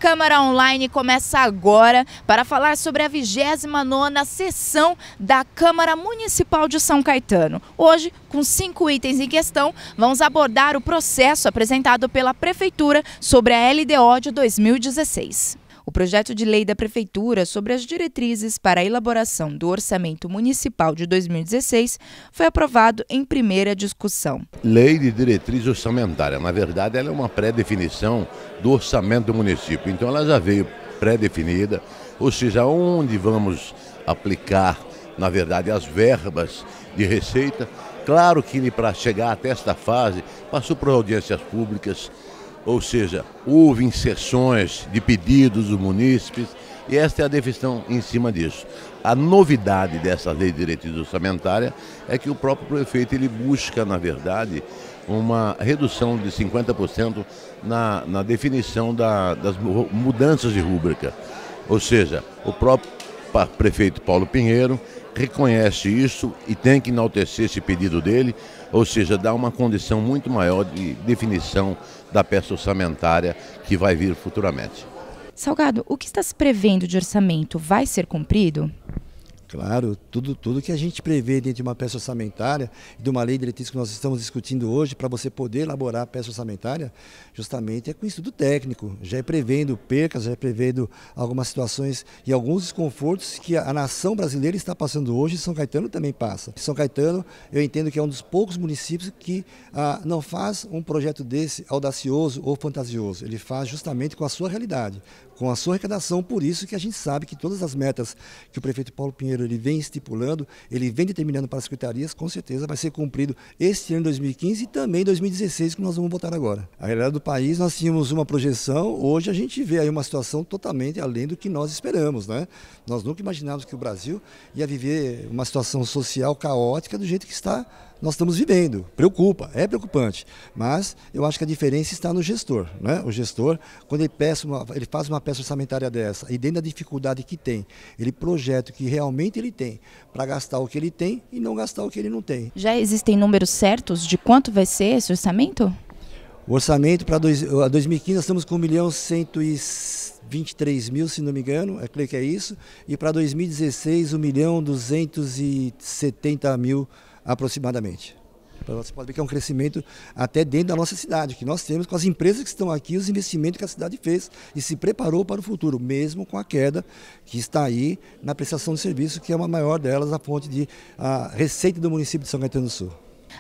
Câmara Online começa agora para falar sobre a 29ª sessão da Câmara Municipal de São Caetano. Hoje, com 5 itens em questão, vamos abordar o processo apresentado pela Prefeitura sobre a LDO de 2016. O projeto de lei da Prefeitura sobre as diretrizes para a elaboração do Orçamento Municipal de 2016 foi aprovado em primeira discussão. Lei de diretriz orçamentária, na verdade, ela é uma pré-definição do orçamento do município. Então ela já veio pré-definida, ou seja, onde vamos aplicar, na verdade, as verbas de receita. Claro que para chegar até esta fase, passou por audiências públicas, ou seja, houve inserções de pedidos dos munícipes e esta é a definição em cima disso. A novidade dessa lei de diretriz orçamentária é que o próprio prefeito ele busca, na verdade, uma redução de 50% na definição das mudanças de rúbrica. Ou seja, o próprio prefeito Paulo Pinheiro reconhece isso e tem que enaltecer esse pedido dele, ou seja, dá uma condição muito maior de definição da peça orçamentária que vai vir futuramente. Salgado, o que está se prevendo de orçamento vai ser cumprido? Claro, tudo que a gente prevê dentro de uma peça orçamentária, de uma lei de diretriz que nós estamos discutindo hoje, para você poder elaborar a peça orçamentária, justamente é com estudo técnico, já é prevendo percas, já é prevendo algumas situações e alguns desconfortos que a nação brasileira está passando hoje e São Caetano também passa. São Caetano, eu entendo que é um dos poucos municípios que não faz um projeto desse audacioso ou fantasioso, ele faz justamente com a sua realidade, com a sua arrecadação, por isso que a gente sabe que todas as metas que o prefeito Paulo Pinheiro ele vem estipulando, ele vem determinando para as secretarias, com certeza vai ser cumprido este ano 2015 e também 2016, que nós vamos votar agora. A realidade do país, nós tínhamos uma projeção, hoje a gente vê aí uma situação totalmente além do que nós esperamos, né? Nós nunca imaginávamos que o Brasil ia viver uma situação social caótica do jeito que nós estamos vivendo. Preocupa, é preocupante, mas eu acho que a diferença está no gestor, né? O gestor, quando ele faz uma peça orçamentária dessa e dentro da dificuldade que tem, ele projeta o que realmente ele tem para gastar o que ele tem e não gastar o que ele não tem. Já existem números certos de quanto vai ser esse orçamento? O orçamento para 2015 nós estamos com 1.123.000, se não me engano, eu creio que é isso, e para 2016 1.270.000 aproximadamente. Você pode ver que é um crescimento até dentro da nossa cidade, que nós temos com as empresas que estão aqui, os investimentos que a cidade fez e se preparou para o futuro, mesmo com a queda que está aí na prestação de serviço, que é uma maior delas, a fonte de receita do município de São Caetano do Sul.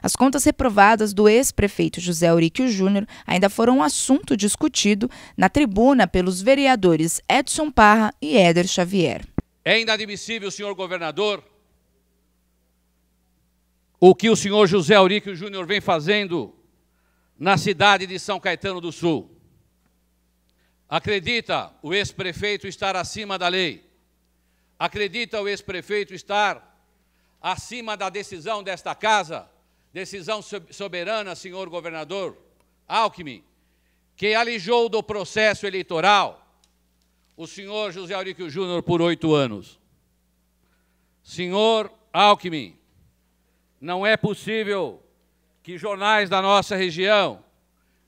As contas reprovadas do ex-prefeito José Auríquio Júnior ainda foram um assunto discutido na tribuna pelos vereadores Edson Parra e Éder Xavier. É inadmissível, senhor governador, o que o senhor José Auríquio Júnior vem fazendo na cidade de São Caetano do Sul. Acredita o ex-prefeito estar acima da lei? Acredita o ex-prefeito estar acima da decisão desta casa? Decisão soberana, senhor governador Alckmin, que alijou do processo eleitoral o senhor José Auríquio Júnior por 8 anos. Senhor Alckmin, não é possível que jornais da nossa região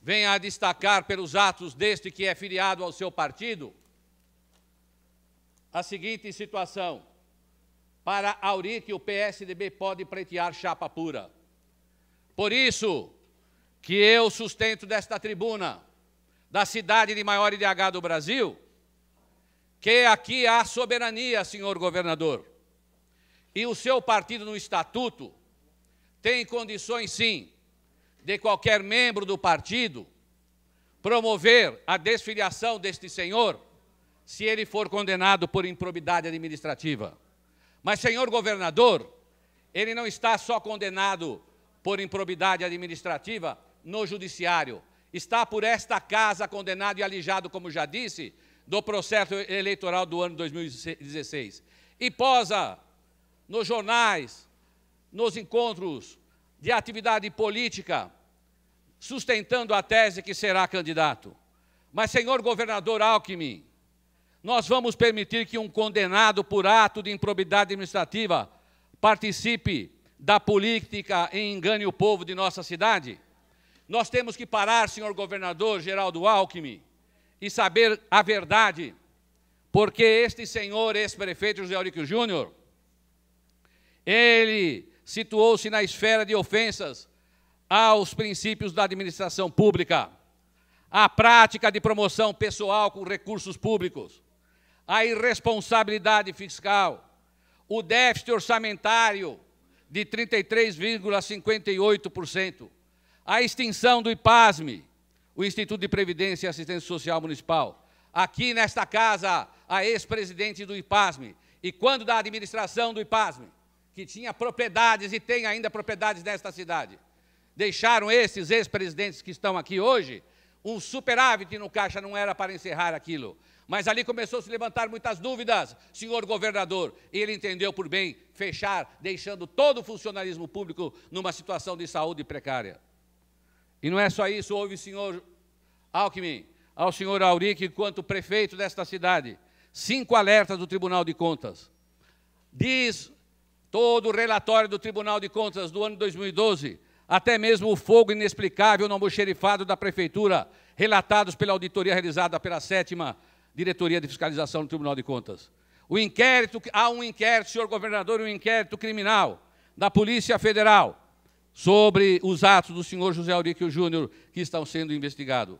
venham a destacar pelos atos deste que é filiado ao seu partido a seguinte situação: para Auríquio, o PSDB pode pleitear chapa pura. Por isso que eu sustento desta tribuna, da cidade de maior IDH do Brasil, que aqui há soberania, senhor governador, e o seu partido no estatuto tem condições, sim, de qualquer membro do partido promover a desfiliação deste senhor se ele for condenado por improbidade administrativa. Mas, senhor governador, ele não está só condenado por improbidade administrativa no judiciário, está por esta casa condenado e alijado, como já disse, do processo eleitoral do ano 2016. E posa nos jornais, nos encontros de atividade política, sustentando a tese que será candidato. Mas, senhor governador Alckmin, nós vamos permitir que um condenado por ato de improbidade administrativa participe da política e engane o povo de nossa cidade? Nós temos que parar, senhor governador Geraldo Alckmin, e saber a verdade, porque este senhor, ex-prefeito José Auríquio Júnior, ele situou-se na esfera de ofensas aos princípios da administração pública, a prática de promoção pessoal com recursos públicos, a irresponsabilidade fiscal, o déficit orçamentário de 33,58%, a extinção do IPASME, o Instituto de Previdência e Assistência Social Municipal. Aqui nesta casa, a ex-presidente do IPASME, e quando da administração do IPASME, que tinha propriedades e tem ainda propriedades nesta cidade, deixaram esses ex-presidentes que estão aqui hoje, um superávit no caixa, não era para encerrar aquilo. Mas ali começou a se levantar muitas dúvidas, senhor governador, e ele entendeu por bem fechar, deixando todo o funcionalismo público numa situação de saúde precária. E não é só isso, houve, senhor Alckmin, ao senhor Auríquio, enquanto prefeito desta cidade, 5 alertas do Tribunal de Contas. Diz todo o relatório do Tribunal de Contas do ano 2012, até mesmo o fogo inexplicável no almoxerifado da Prefeitura, relatados pela auditoria realizada pela 7ª Diretoria de Fiscalização do Tribunal de Contas. Há um inquérito, senhor governador, um inquérito criminal da Polícia Federal sobre os atos do senhor José Auríquio Júnior que estão sendo investigados.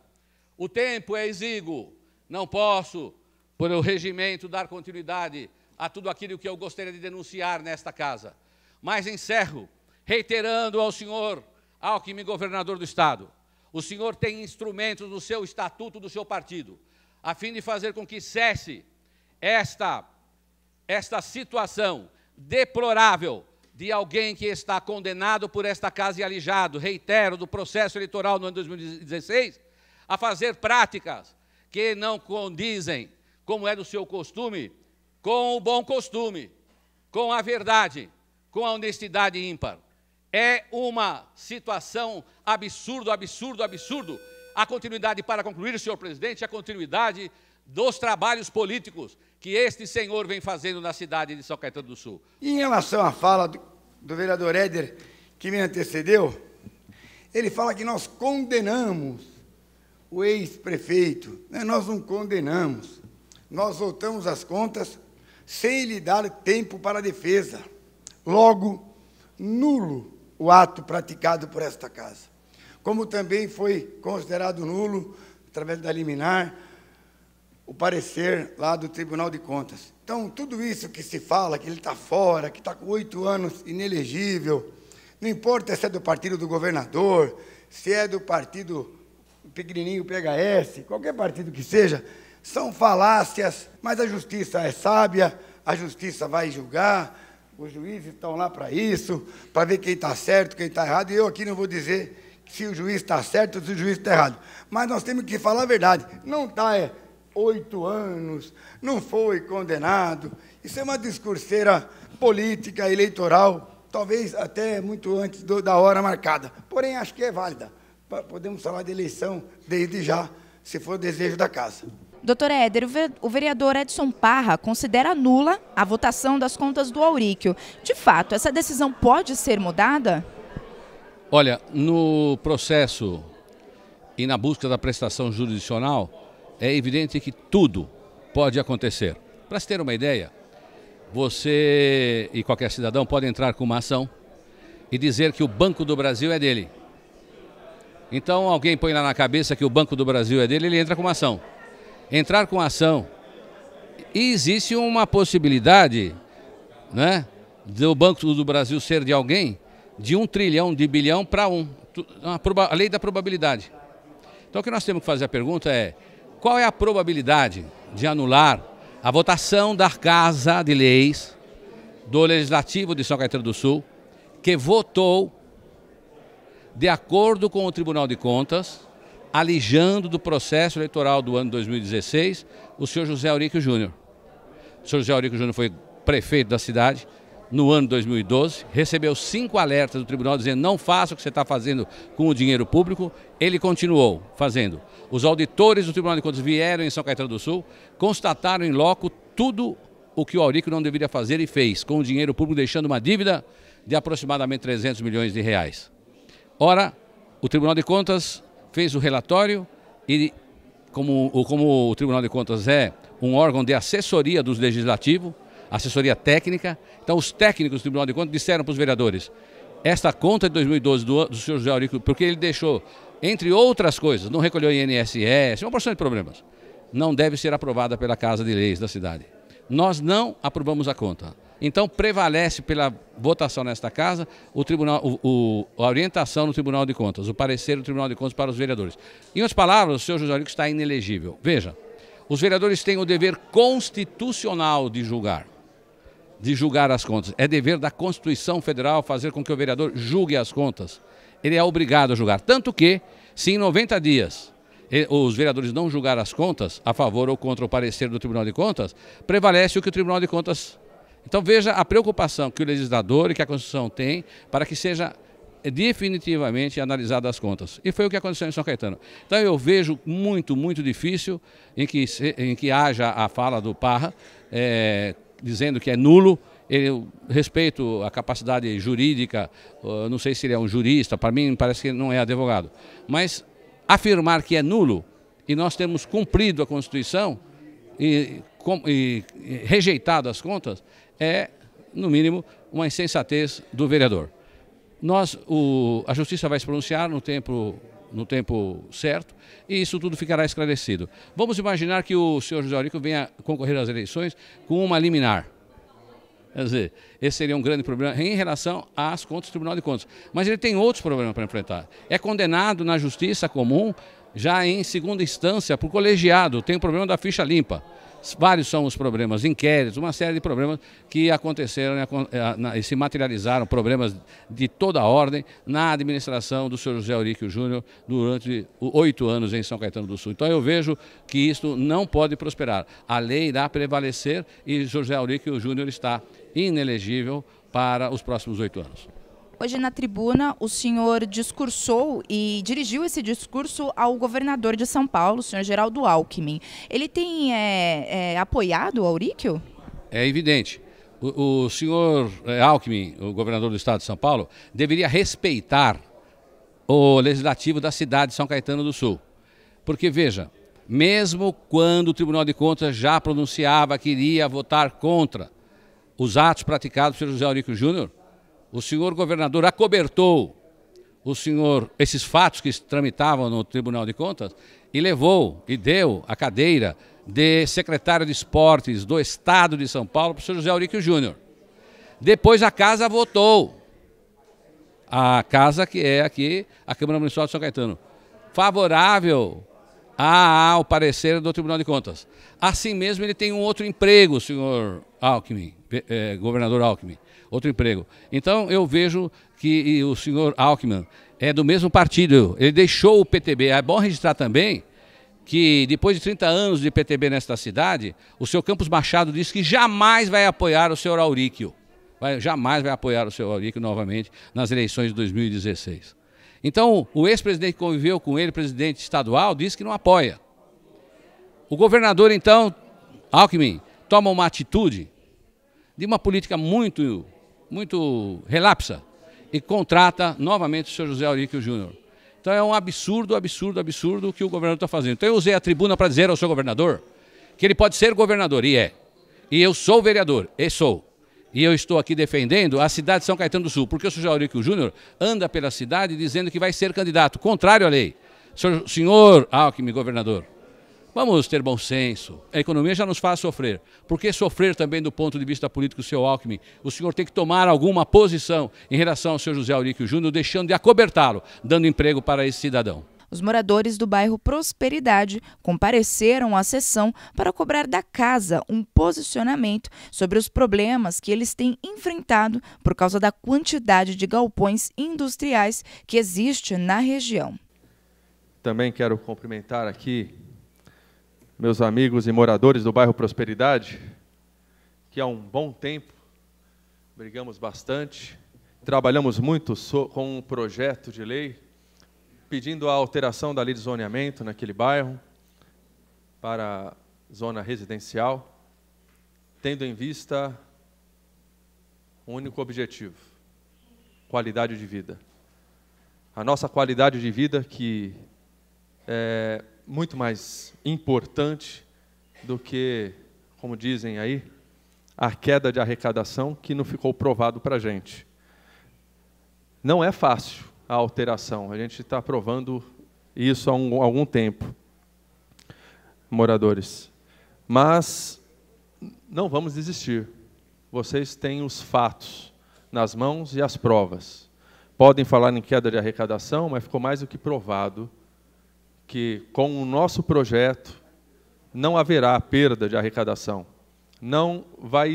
O tempo é exíguo, não posso, por o regimento, dar continuidade a tudo aquilo que eu gostaria de denunciar nesta casa. Mas encerro reiterando ao senhor Alckmin, governador do Estado, o senhor tem instrumentos no seu estatuto do seu partido, a fim de fazer com que cesse esta situação deplorável de alguém que está condenado por esta casa e alijado, reitero, do processo eleitoral no ano 2016, a fazer práticas que não condizem, como é do seu costume, com o bom costume, com a verdade, com a honestidade ímpar. É uma situação absurdo, absurdo, absurdo. A continuidade, para concluir, senhor presidente, a continuidade dos trabalhos políticos que este senhor vem fazendo na cidade de São Caetano do Sul. E em relação à fala do vereador Éder, que me antecedeu, ele fala que nós condenamos o ex-prefeito. Nós não condenamos. Nós voltamos às contas sem lhe dar tempo para a defesa. Logo, nulo o ato praticado por esta casa. Como também foi considerado nulo, através da liminar, o parecer lá do Tribunal de Contas. Então, tudo isso que se fala, que ele está fora, que está com 8 anos inelegível, não importa se é do partido do governador, se é do partido pequenininho PHS, qualquer partido que seja, são falácias, mas a justiça é sábia, a justiça vai julgar, os juízes estão lá para isso, para ver quem está certo, quem está errado, e eu aqui não vou dizer se o juiz está certo ou se o juiz está errado, mas nós temos que falar a verdade, não está 8 anos, não foi condenado, isso é uma discurseira política, eleitoral, talvez até muito antes da hora marcada, porém acho que é válida, podemos falar de eleição desde já, se for o desejo da casa. Doutor Éder, o vereador Edson Parra considera nula a votação das contas do Auríquio. De fato, essa decisão pode ser mudada? Olha, no processo e na busca da prestação jurisdicional, é evidente que tudo pode acontecer. Para se ter uma ideia, você e qualquer cidadão pode entrar com uma ação e dizer que o Banco do Brasil é dele. Então, alguém põe lá na cabeça que o Banco do Brasil é dele, ele entra com uma ação. Entrar com ação. E existe uma possibilidade, né, do Banco do Brasil ser de alguém, de 1 trilhão, de bilhão para 1. A lei da probabilidade. Então, o que nós temos que fazer a pergunta é, qual é a probabilidade de anular a votação da Casa de Leis do Legislativo de São Caetano do Sul, que votou de acordo com o Tribunal de Contas, alijando do processo eleitoral do ano 2016 o senhor José Auríquio Júnior. O senhor José Auríquio Júnior foi prefeito da cidade no ano 2012, recebeu 5 alertas do tribunal dizendo não faça o que você está fazendo com o dinheiro público, ele continuou fazendo. Os auditores do Tribunal de Contas vieram em São Caetano do Sul, constataram em loco tudo o que o Auríquio não deveria fazer e fez, com o dinheiro público deixando uma dívida de aproximadamente 300 milhões de reais. Ora, o Tribunal de Contas fez o relatório e como o Tribunal de Contas é um órgão de assessoria do Legislativo, assessoria técnica, então os técnicos do Tribunal de Contas disseram para os vereadores, esta conta de 2012 do senhor José Auríquio, porque ele deixou, entre outras coisas, não recolheu INSS, uma porção de problemas, não deve ser aprovada pela Casa de Leis da cidade. Nós não aprovamos a conta. Então, prevalece pela votação nesta casa a orientação do Tribunal de Contas, o parecer do Tribunal de Contas para os vereadores. Em outras palavras, o senhor José Auríquio está inelegível. Veja, os vereadores têm o dever constitucional de julgar as contas. É dever da Constituição Federal fazer com que o vereador julgue as contas. Ele é obrigado a julgar. Tanto que, se em 90 dias os vereadores não julgarem as contas, a favor ou contra o parecer do Tribunal de Contas, prevalece o que o Tribunal de Contas... Então veja a preocupação que o legislador e que a Constituição tem para que seja definitivamente analisadas as contas. E foi o que aconteceu em São Caetano. Então eu vejo muito, muito difícil em que haja a fala do Parra, dizendo que é nulo. Eu respeito a capacidade jurídica, não sei se ele é um jurista, para mim parece que ele não é advogado. Mas afirmar que é nulo e nós temos cumprido a Constituição e rejeitado as contas, é, no mínimo, uma insensatez do vereador. A Justiça vai se pronunciar no tempo certo e isso tudo ficará esclarecido. Vamos imaginar que o senhor José Auríquio venha concorrer às eleições com uma liminar. Quer dizer, esse seria um grande problema em relação às contas do Tribunal de Contas. Mas ele tem outros problemas para enfrentar. É condenado na Justiça Comum, já em segunda instância, por colegiado, tem o problema da ficha limpa. Vários são os problemas, inquéritos, uma série de problemas que aconteceram e se materializaram, problemas de toda a ordem, na administração do senhor José Auríquio Júnior durante 8 anos em São Caetano do Sul. Então eu vejo que isto não pode prosperar. A lei irá prevalecer e José Auríquio Júnior está inelegível para os próximos 8 anos. Hoje na tribuna o senhor discursou e dirigiu esse discurso ao governador de São Paulo, o senhor Geraldo Alckmin. Ele tem apoiado o Auríquio? É evidente. O senhor Alckmin, o governador do estado de São Paulo, deveria respeitar o legislativo da cidade de São Caetano do Sul. Porque, veja, mesmo quando o Tribunal de Contas já pronunciava que iria votar contra os atos praticados pelo José Auríquio Júnior, o senhor governador acobertou esses fatos que tramitavam no Tribunal de Contas e levou e deu a cadeira de secretário de Esportes do Estado de São Paulo para o senhor José Auríquio Júnior. Depois a casa votou, a casa que é aqui a Câmara Municipal de São Caetano, favorável ao parecer do Tribunal de Contas. Assim mesmo ele tem um outro emprego, o senhor Alckmin, governador Alckmin. Outro emprego. Então eu vejo que o senhor Alckmin é do mesmo partido, ele deixou o PTB. É bom registrar também que depois de 30 anos de PTB nesta cidade, o senhor Campos Machado disse que jamais vai apoiar o senhor Auríquio. Jamais vai apoiar o senhor Auríquio novamente nas eleições de 2016. Então o ex-presidente que conviveu com ele, presidente estadual, disse que não apoia. O governador então, Alckmin, toma uma atitude de uma política muito relapsa e contrata novamente o senhor José Auríquio Júnior. Então é um absurdo o que o governador está fazendo. Então eu usei a tribuna para dizer ao senhor governador que ele pode ser governador, e é. E eu sou vereador, e sou. E eu estou aqui defendendo a cidade de São Caetano do Sul, porque o senhor Auríquio Júnior anda pela cidade dizendo que vai ser candidato, contrário à lei. Senhor Alckmin, governador, vamos ter bom senso. A economia já nos faz sofrer. Por que sofrer também do ponto de vista político, senhor Alckmin? O senhor tem que tomar alguma posição em relação ao senhor José Auríquio Júnior, deixando de acobertá-lo, dando emprego para esse cidadão. Os moradores do bairro Prosperidade compareceram à sessão para cobrar da casa um posicionamento sobre os problemas que eles têm enfrentado por causa da quantidade de galpões industriais que existe na região. Também quero cumprimentar aqui meus amigos e moradores do bairro Prosperidade, que há um bom tempo brigamos bastante, trabalhamos muito com um projeto de lei pedindo a alteração da lei de zoneamento naquele bairro para zona residencial, tendo em vista um único objetivo: qualidade de vida. A nossa qualidade de vida que muito mais importante do que, como dizem aí, a queda de arrecadação, que não ficou provado para a gente. Não é fácil a alteração, a gente está provando isso há algum tempo, moradores. Mas não vamos desistir. Vocês têm os fatos nas mãos e as provas. Podem falar em queda de arrecadação, mas ficou mais do que provado que, com o nosso projeto, não haverá perda de arrecadação. Não vai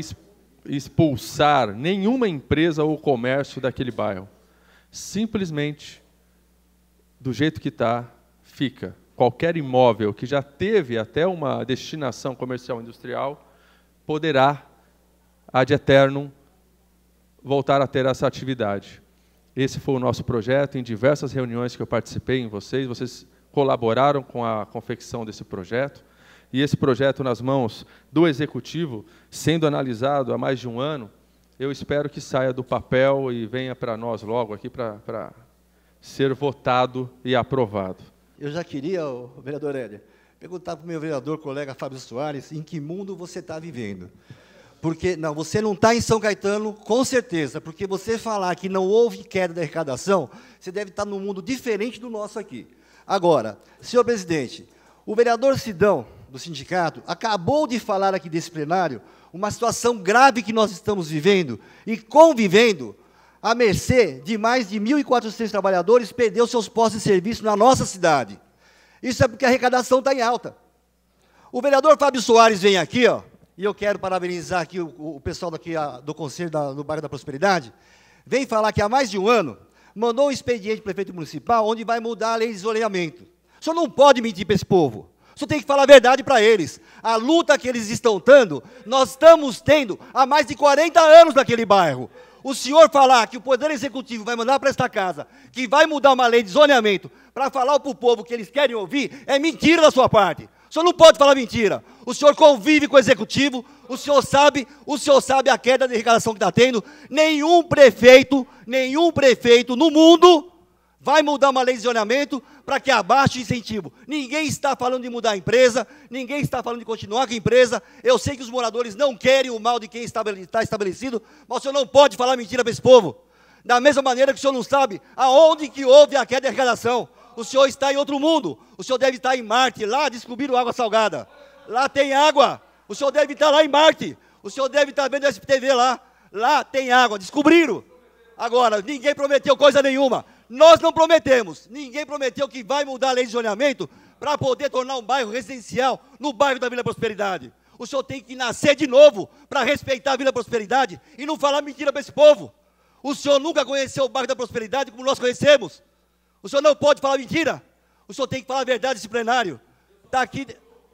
expulsar nenhuma empresa ou comércio daquele bairro. Simplesmente, do jeito que está, fica. Qualquer imóvel que já teve até uma destinação comercial industrial poderá, ad eternum, voltar a ter essa atividade. Esse foi o nosso projeto. Em diversas reuniões que eu participei em vocês colaboraram com a confecção desse projeto. E esse projeto nas mãos do Executivo, sendo analisado há mais de um ano, eu espero que saia do papel e venha para nós logo aqui para ser votado e aprovado. Eu já queria, vereador Éder, perguntar para o meu vereador, colega Fábio Soares, em que mundo você está vivendo. Porque não, você não está em São Caetano, com certeza, porque você falar que não houve queda da arrecadação, você deve estar num mundo diferente do nosso aqui. Agora, senhor presidente, o vereador Sidão, do sindicato, acabou de falar aqui desse plenário uma situação grave que nós estamos vivendo e convivendo à mercê de mais de 1.400 trabalhadores perderam seus postos de serviço na nossa cidade. Isso é porque a arrecadação está em alta. O vereador Fábio Soares vem aqui, ó, e eu quero parabenizar aqui o pessoal daqui do Conselho do Bairro da Prosperidade, vem falar que há mais de um ano mandou um expediente para o prefeito municipal onde vai mudar a lei de isolamento. O senhor não pode mentir para esse povo. O senhor tem que falar a verdade para eles. A luta que eles estão tendo, nós estamos tendo há mais de 40 anos naquele bairro. O senhor falar que o Poder Executivo vai mandar para esta casa, que vai mudar uma lei de zoneamento, para falar para o povo que eles querem ouvir, é mentira da sua parte. O senhor não pode falar mentira. O senhor convive com o Executivo, o senhor sabe a queda de arrecadação que está tendo. Nenhum prefeito no mundo vai mudar uma lei de zoneamento para que abaixe o incentivo. Ninguém está falando de mudar a empresa, ninguém está falando de continuar com a empresa. Eu sei que os moradores não querem o mal de quem está estabelecido, mas o senhor não pode falar mentira para esse povo. Da mesma maneira que o senhor não sabe aonde que houve a queda de arrecadação. O senhor está em outro mundo. O senhor deve estar em Marte. Lá descobriram água salgada. Lá tem água. O senhor deve estar lá em Marte. O senhor deve estar vendo a SPTV lá. Lá tem água. Descobriram. Agora, ninguém prometeu coisa nenhuma. Nós não prometemos. Ninguém prometeu que vai mudar a lei de zoneamento para poder tornar um bairro residencial no bairro da Vila Prosperidade. O senhor tem que nascer de novo para respeitar a Vila Prosperidade e não falar mentira para esse povo. O senhor nunca conheceu o bairro da Prosperidade como nós conhecemos. O senhor não pode falar mentira. O senhor tem que falar a verdade nesse plenário. Está aqui.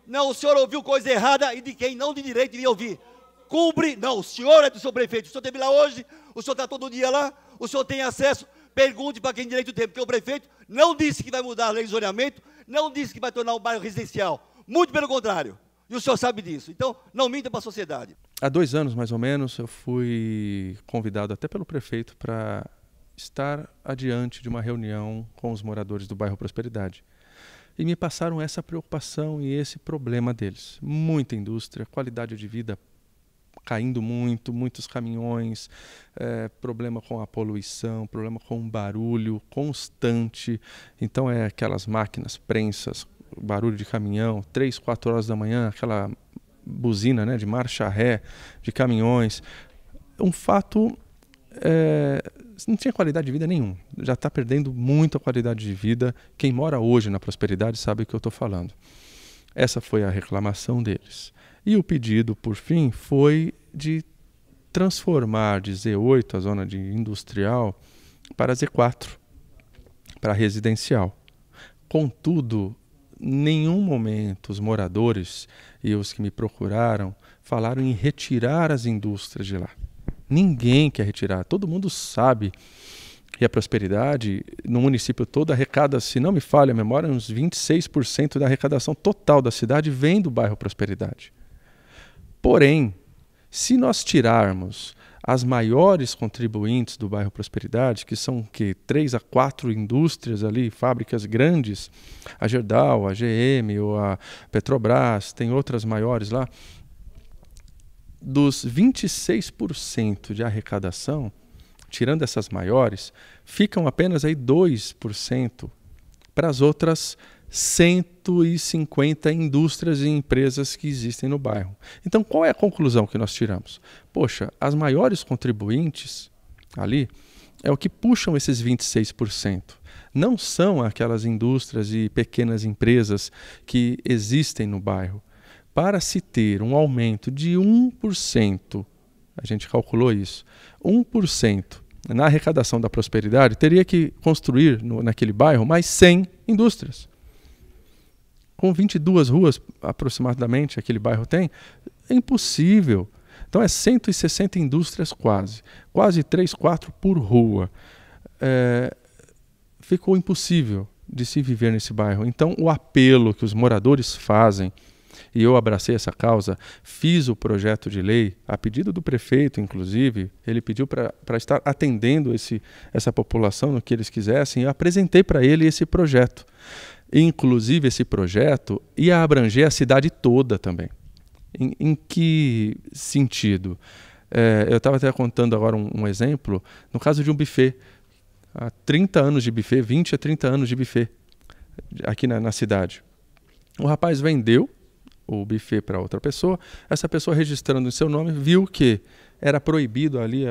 Não, o senhor ouviu coisa errada e de quem não de direito devia ouvir. Cumpre. Não, o senhor é do seu prefeito. O senhor esteve lá hoje, o senhor está todo dia lá, o senhor tem acesso. Pergunte para quem direito tem, porque o prefeito não disse que vai mudar a lei de zoneamento, não disse que vai tornar um bairro residencial. Muito pelo contrário. E o senhor sabe disso. Então, não minta para a sociedade. Há 2 anos, mais ou menos, eu fui convidado até pelo prefeito para estar adiante de uma reunião com os moradores do bairro Prosperidade. E me passaram essa preocupação e esse problema deles. Muita indústria, qualidade de vida caindo muito, muitos caminhões, problema com a poluição, problema com o barulho constante. Então é aquelas máquinas prensas, barulho de caminhão, 3, 4 horas da manhã, aquela buzina, né, de marcha ré, de caminhões. Um fato, não tinha qualidade de vida nenhuma. Já está perdendo muito a qualidade de vida. Quem mora hoje na Prosperidade sabe o que eu estou falando. Essa foi a reclamação deles. E o pedido, por fim, foi de transformar de Z8, a zona de industrial, para Z4, para residencial. Contudo, em nenhum momento os moradores e os que me procuraram falaram em retirar as indústrias de lá. Ninguém quer retirar, todo mundo sabe que a Prosperidade, no município todo, arrecada, se não me falha a memória, uns 26% da arrecadação total da cidade vem do bairro Prosperidade. Porém, se nós tirarmos as maiores contribuintes do bairro Prosperidade, que são 3 a 4 indústrias ali, fábricas grandes, a Gerdau, a GM ou a Petrobras, tem outras maiores lá, dos 26% de arrecadação, tirando essas maiores, ficam apenas aí 2% para as outras 150 indústrias e empresas que existem no bairro. Então, qual é a conclusão que nós tiramos? Poxa, as maiores contribuintes ali é o que puxam esses 26%. Não são aquelas indústrias e pequenas empresas que existem no bairro. Para se ter um aumento de 1%, a gente calculou isso, 1% na arrecadação da Prosperidade, teria que construir naquele bairro mais 100 indústrias. Com 22 ruas, aproximadamente, aquele bairro tem, é impossível. Então, é 160 indústrias quase 3, 4 por rua. Ficou impossível de se viver nesse bairro. Então, o apelo que os moradores fazem, e eu abracei essa causa, fiz o projeto de lei, a pedido do prefeito, inclusive, ele pediu para estar atendendo essa população no que eles quisessem, e eu apresentei para ele esse projeto. Inclusive, esse projeto ia abranger a cidade toda também. Em que sentido? Eu estava até contando agora um exemplo, no caso de um buffet. Há 30 anos de buffet, 20 a 30 anos de buffet aqui na cidade. O rapaz vendeu o buffet para outra pessoa, essa pessoa registrando em seu nome viu que era proibido ali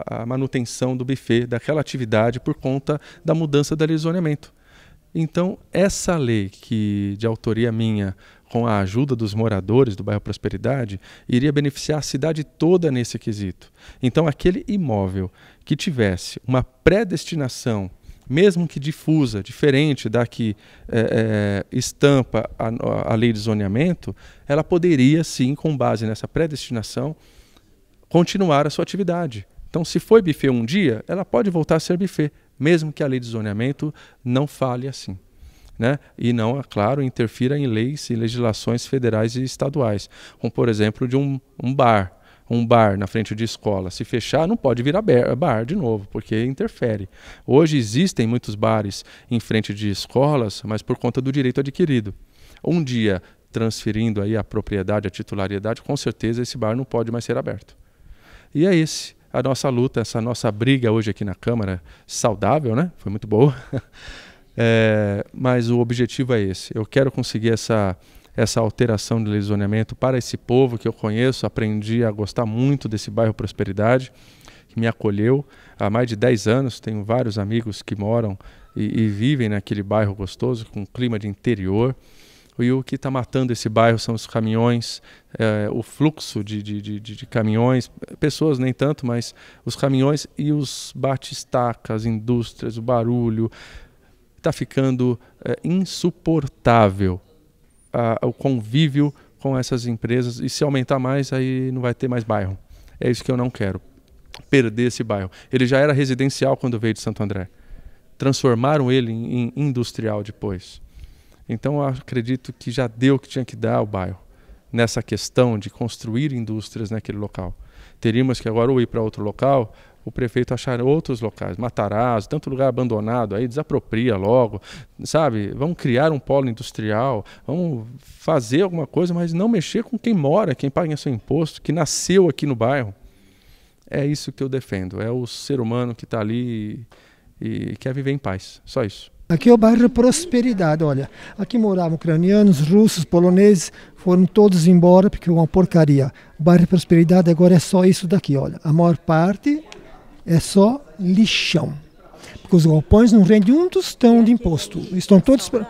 a manutenção do buffet, daquela atividade, por conta da mudança da lei de zoneamento. Então, essa lei de autoria minha, com a ajuda dos moradores do bairro Prosperidade, iria beneficiar a cidade toda nesse quesito. Então, aquele imóvel que tivesse uma predestinação, mesmo que difusa, diferente da que estampa a lei de zoneamento, ela poderia, sim, com base nessa predestinação, continuar a sua atividade. Então, se foi buffet um dia, ela pode voltar a ser buffet, mesmo que a lei de zoneamento não fale assim, né? E não, é claro, interfira em leis e legislações federais e estaduais, como, por exemplo, de um bar na frente de escola. Se fechar, não pode virar bar de novo, porque interfere. Hoje existem muitos bares em frente de escolas, mas por conta do direito adquirido. Um dia, transferindo aí a propriedade, a titularidade, com certeza esse bar não pode mais ser aberto. E é a nossa luta, essa nossa briga hoje aqui na Câmara, saudável, né? Foi muito boa. Mas o objetivo é esse. Eu quero conseguir essa alteração de lei de zoneamento para esse povo que eu conheço. Aprendi a gostar muito desse bairro Prosperidade, que me acolheu há mais de 10 anos. Tenho vários amigos que moram e vivem naquele bairro gostoso, com clima de interior. E o que está matando esse bairro são os caminhões, o fluxo de caminhões, pessoas nem tanto, mas os caminhões e os bate-estacas, as indústrias, o barulho. Está ficando insuportável o convívio com essas empresas, e se aumentar mais, aí não vai ter mais bairro. É isso que eu não quero, perder esse bairro. Ele já era residencial quando veio de Santo André. Transformaram ele em industrial depois. Então, eu acredito que já deu o que tinha que dar ao bairro, nessa questão de construir indústrias naquele local. Teríamos que agora ou ir para outro local, o prefeito achar outros locais, Matarazzo, tanto lugar abandonado, aí desapropria logo, sabe? Vamos criar um polo industrial, vamos fazer alguma coisa, mas não mexer com quem mora, quem paga seu imposto, que nasceu aqui no bairro. É isso que eu defendo, é o ser humano que está ali e quer viver em paz, só isso. Aqui é o bairro Prosperidade, olha, aqui moravam ucranianos, russos, poloneses, foram todos embora porque é uma porcaria. O bairro Prosperidade agora é só isso daqui, olha, a maior parte é só lixão, porque os galpões não rendem um tostão de imposto, estão todos... Foi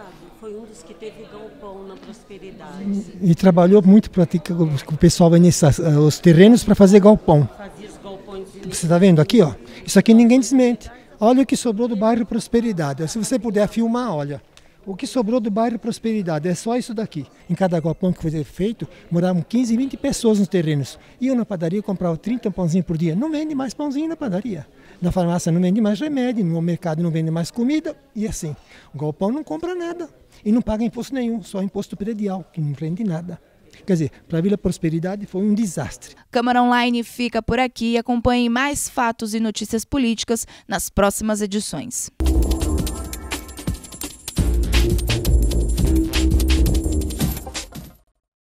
um dos que teve galpão na Prosperidade. E trabalhou muito para que o pessoal vendesse os terrenos para fazer galpão. Fazia os galpões de... Você está vendo aqui, ó? Isso aqui ninguém desmente. Olha o que sobrou do bairro Prosperidade. Se você puder filmar, olha. O que sobrou do bairro Prosperidade é só isso daqui. Em cada galpão que foi feito, moravam 15, 20 pessoas nos terrenos. Iam na padaria e compravam 30 pãozinhos por dia. Não vende mais pãozinho na padaria. Na farmácia não vende mais remédio, no mercado não vende mais comida. E assim, o galpão não compra nada. E não paga imposto nenhum, só imposto predial, que não rende nada. Quer dizer, para a Vila Prosperidade foi um desastre. Câmara Online fica por aqui e acompanhe mais fatos e notícias políticas nas próximas edições.